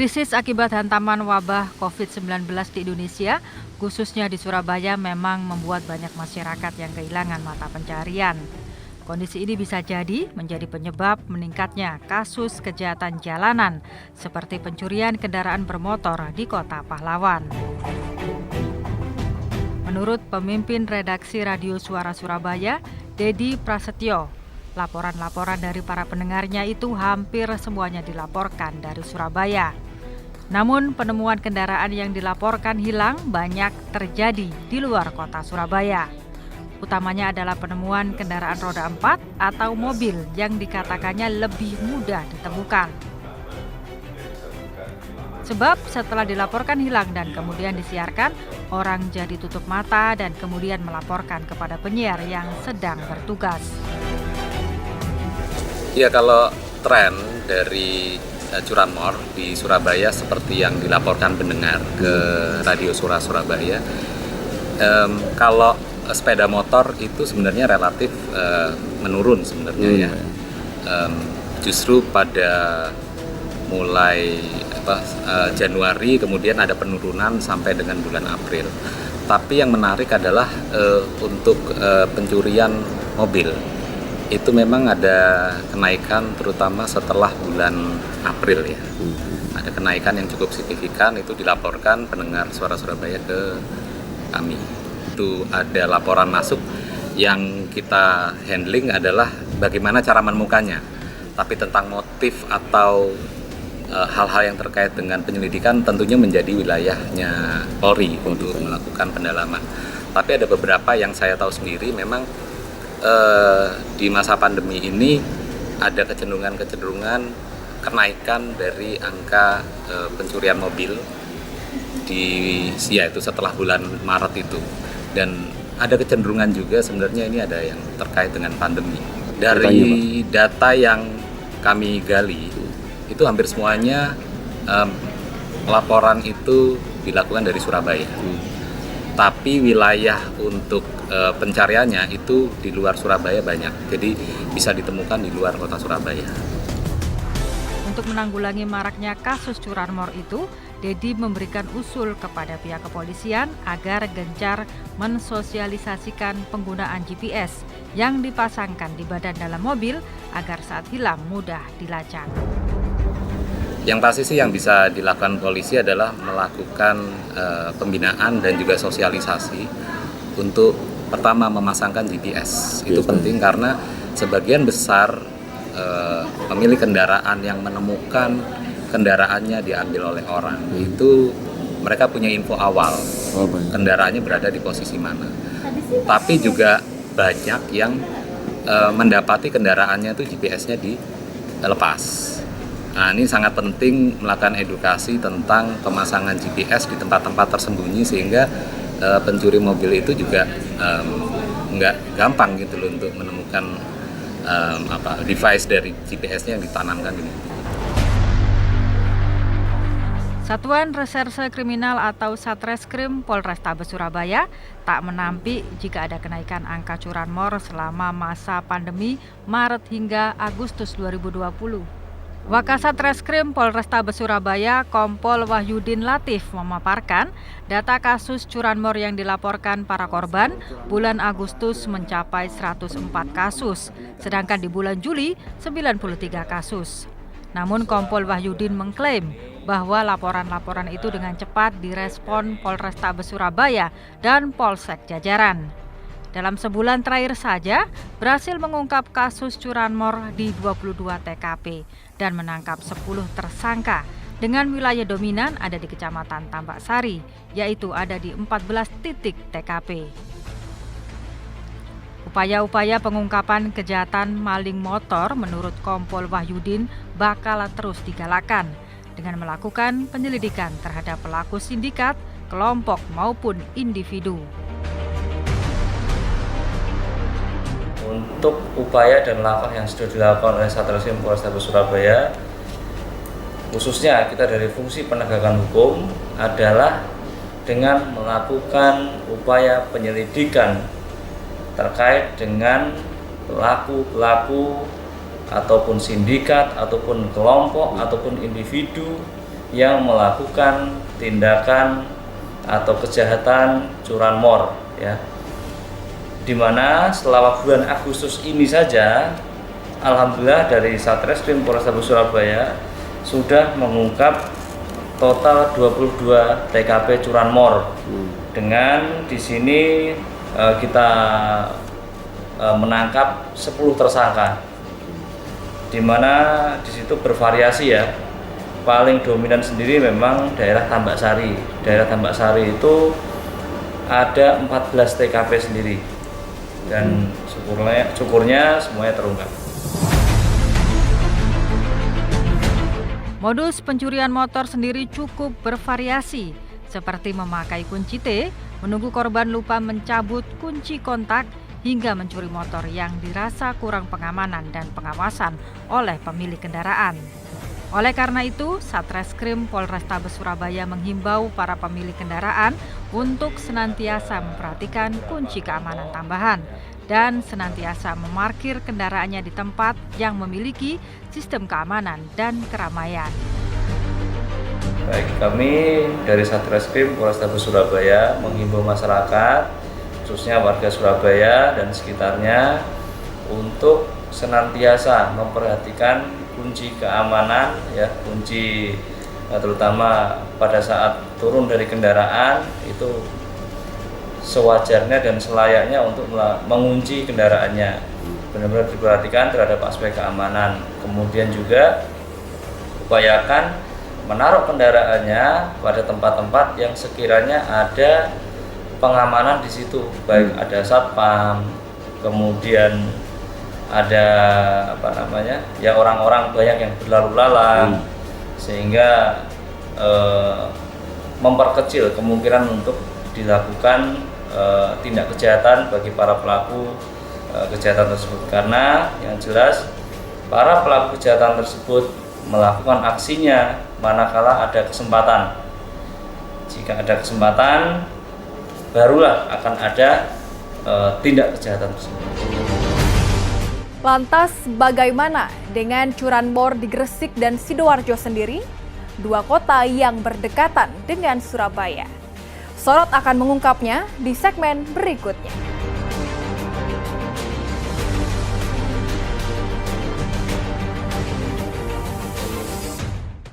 Krisis akibat hantaman wabah COVID-19 di Indonesia, khususnya di Surabaya, memang membuat banyak masyarakat yang kehilangan mata pencarian. Kondisi ini bisa jadi menjadi penyebab meningkatnya kasus kejahatan jalanan seperti pencurian kendaraan bermotor di Kota Pahlawan. Menurut pemimpin redaksi Radio Suara Surabaya, Dedi Prasetyo, laporan-laporan dari para pendengarnya itu hampir semuanya dilaporkan dari Surabaya. Namun penemuan kendaraan yang dilaporkan hilang banyak terjadi di luar kota Surabaya. Utamanya adalah penemuan kendaraan roda 4 atau mobil yang dikatakannya lebih mudah ditemukan. Sebab setelah dilaporkan hilang dan kemudian disiarkan, orang jadi tutup mata dan kemudian melaporkan kepada penyiar yang sedang bertugas. Ya, kalau tren dari curanmor di Surabaya seperti yang dilaporkan pendengar ke Radio Suara Surabaya, kalau sepeda motor itu sebenarnya relatif menurun sebenarnya ya. Justru pada mulai Januari kemudian ada penurunan sampai dengan bulan April. Tapi yang menarik adalah untuk pencurian mobil. Itu memang ada kenaikan terutama setelah bulan April ya. Ada kenaikan yang cukup signifikan, itu dilaporkan pendengar Suara Surabaya ke kami. Itu ada laporan masuk, yang kita handling adalah bagaimana cara menemukannya. Tapi tentang motif atau hal-hal yang terkait dengan penyelidikan tentunya menjadi wilayahnya Polri untuk melakukan pendalaman. Tapi ada beberapa yang saya tahu sendiri memang di masa pandemi ini ada kecenderungan kenaikan dari angka pencurian mobil itu setelah bulan Maret itu, dan ada kecenderungan juga sebenarnya ini ada yang terkait dengan pandemi. Dari data yang kami gali itu hampir semuanya laporan itu dilakukan dari Surabaya. Tapi wilayah untuk pencariannya itu di luar Surabaya banyak, jadi bisa ditemukan di luar kota Surabaya. Untuk menanggulangi maraknya kasus curanmor itu, Dedi memberikan usul kepada pihak kepolisian agar gencar mensosialisasikan penggunaan GPS yang dipasangkan di badan dalam mobil agar saat hilang mudah dilacak. Yang pasti sih yang bisa dilakukan polisi adalah melakukan pembinaan dan juga sosialisasi untuk pertama memasangkan GPS. Itu penting karena sebagian besar pemilik kendaraan yang menemukan kendaraannya diambil oleh orang itu mereka punya info awal kendaraannya berada di posisi mana. Tapi juga banyak yang mendapati kendaraannya itu GPS-nya dilepas. Nah, ini sangat penting melakukan edukasi tentang pemasangan GPS di tempat-tempat tersembunyi sehingga pencuri mobil itu juga nggak gampang gitu loh untuk menemukan device dari GPS-nya yang ditanamkan di mobil. Satuan Reserse Kriminal atau Satreskrim Polrestabes Surabaya tak menampik jika ada kenaikan angka curanmor selama masa pandemi Maret hingga Agustus 2020. Wakasat Reskrim Polrestabes Surabaya Kompol Wahyudin Latif memaparkan data kasus curanmor yang dilaporkan para korban bulan Agustus mencapai 104 kasus, sedangkan di bulan Juli 93 kasus. Namun Kompol Wahyudin mengklaim bahwa laporan-laporan itu dengan cepat direspon Polrestabes Surabaya dan Polsek jajaran. Dalam sebulan terakhir saja, berhasil mengungkap kasus curanmor di 22 TKP dan menangkap 10 tersangka dengan wilayah dominan ada di Kecamatan Tambak Sari, yaitu ada di 14 titik TKP. Upaya-upaya pengungkapan kejahatan maling motor menurut Kompol Wahyudin bakal terus digalakan dengan melakukan penyelidikan terhadap pelaku sindikat, kelompok maupun individu. Untuk upaya dan langkah yang sudah dilakukan oleh Satreskrim Polrestabes Surabaya, khususnya kita dari fungsi penegakan hukum adalah dengan melakukan upaya penyelidikan terkait dengan pelaku-pelaku ataupun sindikat ataupun kelompok ataupun individu yang melakukan tindakan atau kejahatan curanmor ya. Dimana selama bulan Agustus ini saja, alhamdulillah dari Satreskrim Polrestabes Surabaya sudah mengungkap total 22 TKP curanmor. Dengan di sini kita menangkap 10 tersangka. Di mana di situ bervariasi ya. Paling dominan sendiri memang daerah Tambak Sari. Daerah Tambak Sari itu ada 14 TKP sendiri. Dan syukurnya semuanya terungkap. Modus pencurian motor sendiri cukup bervariasi, seperti memakai kunci T, menunggu korban lupa mencabut kunci kontak, hingga mencuri motor yang dirasa kurang pengamanan dan pengawasan oleh pemilik kendaraan. Oleh karena itu, Satreskrim Polrestabes Surabaya menghimbau para pemilik kendaraan untuk senantiasa memperhatikan kunci keamanan tambahan dan senantiasa memarkir kendaraannya di tempat yang memiliki sistem keamanan dan keramaian. Baik, kami dari Satreskrim Polrestabes Surabaya menghimbau masyarakat, khususnya warga Surabaya dan sekitarnya, untuk senantiasa memperhatikan kunci keamanan ya, kunci terutama pada saat turun dari kendaraan itu sewajarnya dan selayaknya untuk mengunci kendaraannya, benar-benar diperhatikan terhadap aspek keamanan. Kemudian juga upayakan menaruh kendaraannya pada tempat-tempat yang sekiranya ada pengamanan di situ, baik ada satpam, kemudian ada orang-orang banyak yang berlalu lalang, sehingga memperkecil kemungkinan untuk dilakukan tindak kejahatan bagi para pelaku kejahatan tersebut. Karena yang jelas para pelaku kejahatan tersebut melakukan aksinya manakala ada kesempatan. Jika ada kesempatan, barulah akan ada tindak kejahatan tersebut. Lantas bagaimana dengan curanmor di Gresik dan Sidoarjo sendiri? Dua kota yang berdekatan dengan Surabaya. Sorot akan mengungkapnya di segmen berikutnya.